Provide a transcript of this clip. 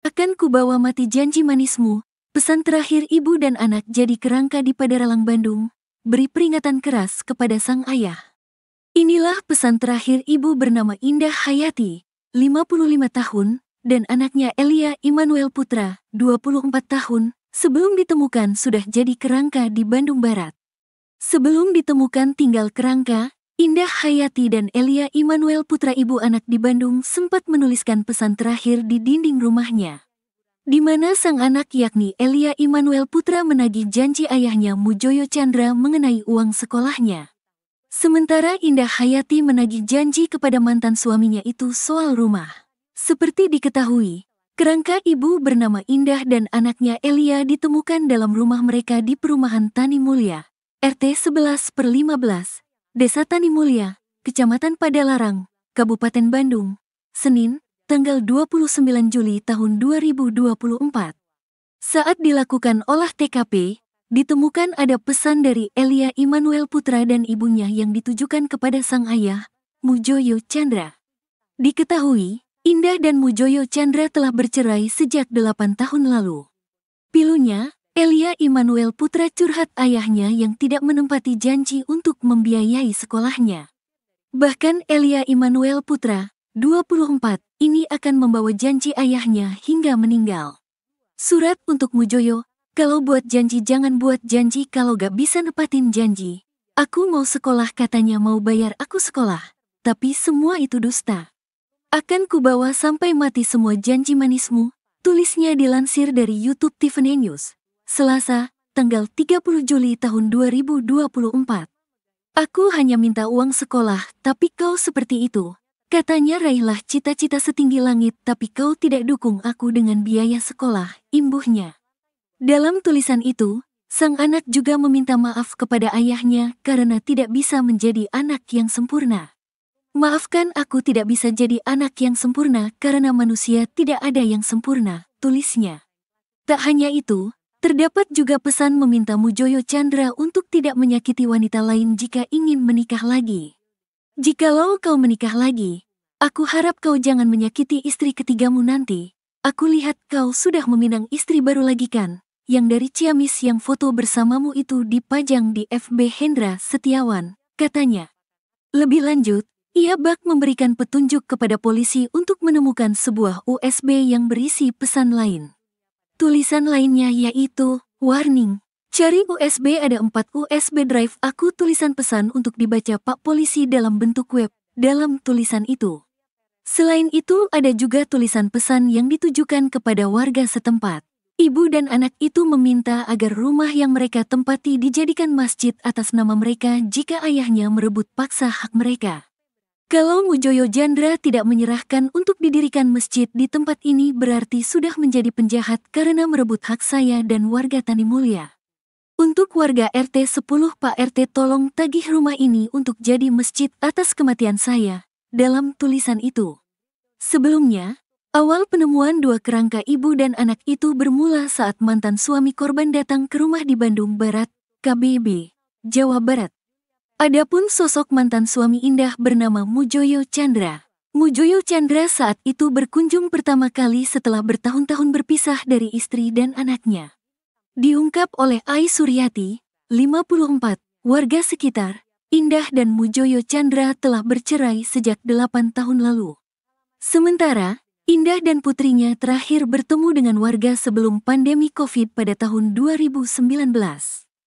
Akan kubawa mati janji manismu, pesan terakhir ibu dan anak jadi kerangka di Padaralang Bandung, beri peringatan keras kepada sang ayah. Inilah pesan terakhir ibu bernama Indah Hayati, 55 tahun, dan anaknya Elia Immanuel Putra, 24 tahun, sebelum ditemukan sudah jadi kerangka di Bandung Barat. Sebelum ditemukan tinggal kerangka, Indah Hayati dan Elia Immanuel Putra ibu anak di Bandung sempat menuliskan pesan terakhir di dinding rumahnya, di mana sang anak yakni Elia Immanuel Putra menagih janji ayahnya Mujoyo Chandra mengenai uang sekolahnya. Sementara Indah Hayati menagih janji kepada mantan suaminya itu soal rumah. Seperti diketahui, kerangka ibu bernama Indah dan anaknya Elia ditemukan dalam rumah mereka di perumahan Tani Mulya, RT 11/15, Desa Tani Mulya, Kecamatan Padalarang, Kabupaten Bandung, Senin, tanggal 29 Juli tahun 2024. Saat dilakukan olah TKP, ditemukan ada pesan dari Elia Immanuel Putra dan ibunya yang ditujukan kepada sang ayah, Mujoyo Chandra. Diketahui, Indah dan Mujoyo Chandra telah bercerai sejak 8 tahun lalu. Pilunya, Elia Immanuel Putra curhat ayahnya yang tidak menempati janji untuk membiayai sekolahnya. Bahkan Elia Immanuel Putra, 24, ini akan membawa janji ayahnya hingga meninggal. Surat untuk Mujoyo, kalau buat janji jangan buat janji kalau gak bisa nepatin janji. Aku mau sekolah katanya mau bayar aku sekolah, tapi semua itu dusta. Akan kubawa sampai mati semua janji manismu, tulisnya dilansir dari YouTube Tiffany News. Selasa, tanggal 30 Juli tahun 2024. Aku hanya minta uang sekolah, tapi kau seperti itu. Katanya raihlah cita-cita setinggi langit tapi kau tidak dukung aku dengan biaya sekolah, imbuhnya. Dalam tulisan itu, sang anak juga meminta maaf kepada ayahnya karena tidak bisa menjadi anak yang sempurna. Maafkan aku tidak bisa jadi anak yang sempurna karena manusia tidak ada yang sempurna, tulisnya. Tak hanya itu, terdapat juga pesan meminta Mujoyo Chandra untuk tidak menyakiti wanita lain jika ingin menikah lagi. Jikalau kau menikah lagi, aku harap kau jangan menyakiti istri ketigamu nanti. Aku lihat kau sudah meminang istri baru lagi kan, yang dari Ciamis yang foto bersamamu itu dipajang di FB Hendra Setiawan, katanya. Lebih lanjut, ia bak memberikan petunjuk kepada polisi untuk menemukan sebuah USB yang berisi pesan lain. Tulisan lainnya yaitu, warning, cari USB ada 4 USB drive aku tulisan pesan untuk dibaca Pak Polisi dalam bentuk web, dalam tulisan itu. Selain itu ada juga tulisan pesan yang ditujukan kepada warga setempat. Ibu dan anak itu meminta agar rumah yang mereka tempati dijadikan masjid atas nama mereka jika ayahnya merebut paksa hak mereka. Kalau Mujoyo Chandra tidak menyerahkan untuk didirikan masjid di tempat ini berarti sudah menjadi penjahat karena merebut hak saya dan warga Tani Mulya. Untuk warga RT 10 Pak RT tolong tagih rumah ini untuk jadi masjid atas kematian saya, dalam tulisan itu. Sebelumnya, awal penemuan dua kerangka ibu dan anak itu bermula saat mantan suami korban datang ke rumah di Bandung Barat, KBB, Jawa Barat. Adapun sosok mantan suami Indah bernama Mujoyo Chandra. Mujoyo Chandra saat itu berkunjung pertama kali setelah bertahun-tahun berpisah dari istri dan anaknya. Diungkap oleh Ai Suryati, 54, warga sekitar, Indah dan Mujoyo Chandra telah bercerai sejak 8 tahun lalu. Sementara, Indah dan putrinya terakhir bertemu dengan warga sebelum pandemi COVID pada tahun 2019.